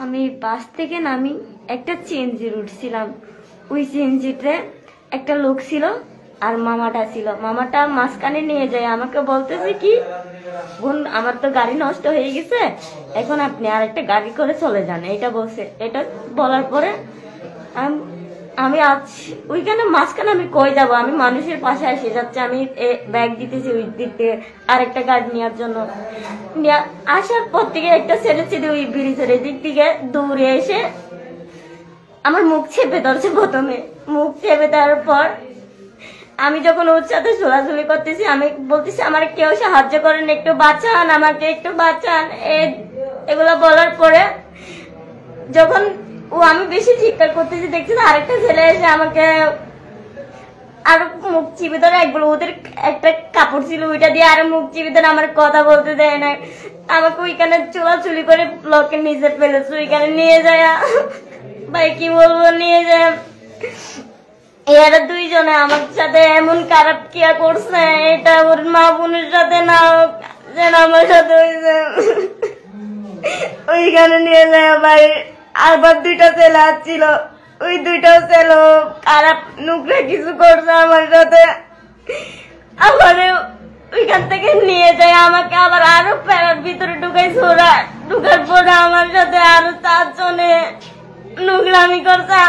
আমি বাস থেকে নামি একটা সিএনজি উঠছিলাম। ওই সিএনজিতে একটা লোক ছিল আর মামাটা ছিল। মামাটা মাঝখানে নিয়ে যায়, আমাকে বলতেছে কি, বোন আমার তো গাড়ি নষ্ট হয়ে গেছে, এখন আপনি আর একটা গাড়ি করে চলে যান, এটা বলছে। এটা বলার পরে আমি আজ ওইখানে মাঝখানে আমি কই যাব, আমি মানুষের পাশে এসে যাচ্ছে, আমি ব্যাগ দিতেছি ওই দিক থেকে আরেকটা গাড়ি নেওয়ার জন্য। আসার পর থেকে একটা ছেলে ছিল ওই ব্রিজের দিক থেকে দৌড়ে এসে আমার মুখ চেপে ধরছে। প্রথমে মুখ চেপে দেওয়ার পর আমি যখন ওর সাথে ছোড়াছুড়ি করতেছি, আমি বলতেছি আমার কেউ সাহায্য করেন, একটু বাঁচান, আমাকে একটু বাঁচান। এগুলা বলার পরে যখন আমি বেশি চিৎকার করতেছি, দেখছি আরেকটা ছেলে এসে আমাকে আর মুখ চিপে ধরে, একগুলো ওদের একটা কাপড় ছিল ওইটা দিয়ে আর মুখ চিপে ধরে আমার কথা বলতে দেয় না। আমাকে ওইখানে চুলাচুলি করে ব্লকের নিচে ফেলেছে, ওইখানে নিয়ে যায়। ভাই কি বলবো, নিয়ে যায়। এরা দুইজনে আমার সাথে এমন খারাপ কিয়া করছে, এটা ওর মা বোনের সাথে না যেন আমার সাথে হয়েছে। ওইখানে নিয়ে যায় ভাই। আবার দুইটা ছেলে আসছিল, ওই দুইটাও ছেলে খারাপ নুকরে কিছু করছে আমার সাথে। আবার ওইখান থেকে নিয়ে যায় আমাকে, আবার আরো প্যারার ভিতরে ঢুকাইছে। ওরা ঢুকার পরে আমার সাথে আরো 4 জনে নুকরামি করছে।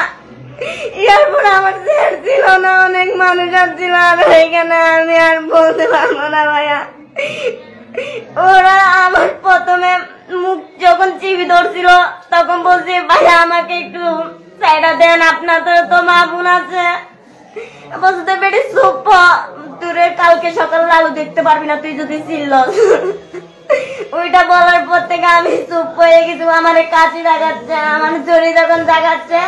ইয়ার পরে আমার শেষ ছিল না, অনেক মানুষ আসছিল। আর এখানে আমি আর বলতে পারবো না ভাইয়া। ওরা আমার প্রথমে মুখ যখন চিবি ধরছিল তখন বলছে, ভাইয়া আমাকে একটু সাইডা দেন, আপনার তো মা বোন আছে। বলতে বেড়ে চুপ, তোরে কালকে সকালে আলো দেখতে পারবি না তুই যদি ছিল। ওইটা বলার পর থেকে আমি চুপ হয়ে গেছি। আমার কাছে দেখাচ্ছে, আমার জড়ি যখন দেখাচ্ছে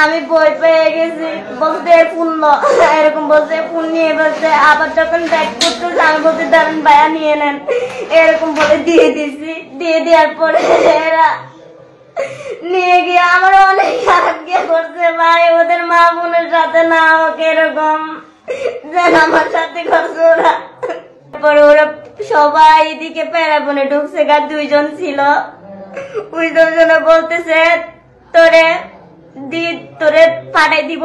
আমি বই পেয়ে গেছি। বলতে শুনলো এরকম বলছে, ফোন নিয়ে বলছে। আবার যখন ব্যাক করতেছে আমি বলছি দাঁড়ান ভাইয়া নিয়ে নেন, এরকম বলে দিয়ে দিছি। দিয়ে দেওয়ার পরে এরা নিয়ে গিয়ে আমার অনেক খারাপ গিয়ে করছে ভাই। ওদের মা বোনের সাথে না হোক এরকম, যেন আমার সাথে করছে ওরা। তারপরে ওরা সবাই এদিকে প্যারাবনে ঢুকছে, গা 2 জন ছিল। ওই 2 জনে বলতেছে তোরে পাঠাই দিব,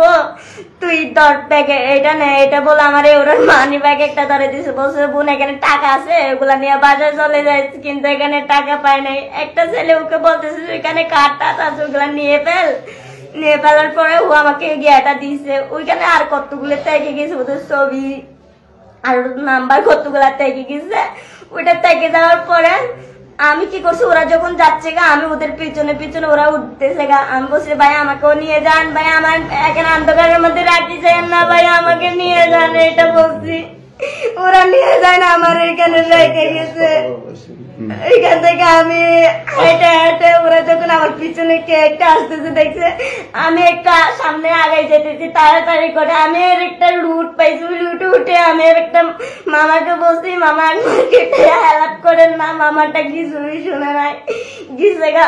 তুই ধর ব্যাগে এটা নে, এটা বলে আমার ওর মানি ব্যাগ একটা ধরে দিছে। বলছে বোন এখানে টাকা আছে, এগুলা নিয়ে বাজার চলে যায়, কিন্তু এখানে টাকা পায় নাই। একটা ছেলে ওকে বলতেছে এখানে কার টাকা আছে, ওগুলা নিয়ে ফেলার পরে ও আমাকে গিয়াটা দিছে। ওইখানে আর কতগুলো থেকে গেছে, ওদের ছবি আর নাম্বার কতগুলা থেকে গেছে। ওইটা থেকে যাওয়ার পরে আমি কি করছি, ওরা যখন যাচ্ছে গা আমি ওদের পিছনে পিছনে, ওরা উঠতেছে গা। আমি বলছি ভাই আমাকেও নিয়ে যান, ভাই আমার এখানে অন্ধকারের মধ্যে রাখি যান না, ভাই আমাকে নিয়ে যান, এটা বলছি। ওরা নিয়ে যায় না, আমার এখানে রেখে গেছে। এখান থেকে আমি হেঁটে হেঁটে, ওরা যখন আমার পিছনে কে একটা আসতেছে দেখছে, আমি একটা সামনে আগে যেতেছি তাড়াতাড়ি করে। আমি এর একটা লুট পাইছি, লুট উঠে আমি একটা মামাকে বলছি, মামা আমাকে হেল্প করেন না। মামাটা কিছুই শুনে নাই, গিয়েছে গা।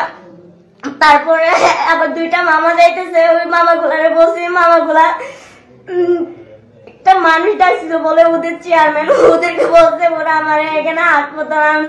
তারপরে আবার 2টা মামা যাইতেছে, ওই মামাগুলারে বলছি, মামাগুলা একটা মানুষ ডাকছিল বলে ওদের চেয়ারম্যান, ওদেরকে বলছে ওরা আমার এখানে হাসপাতাল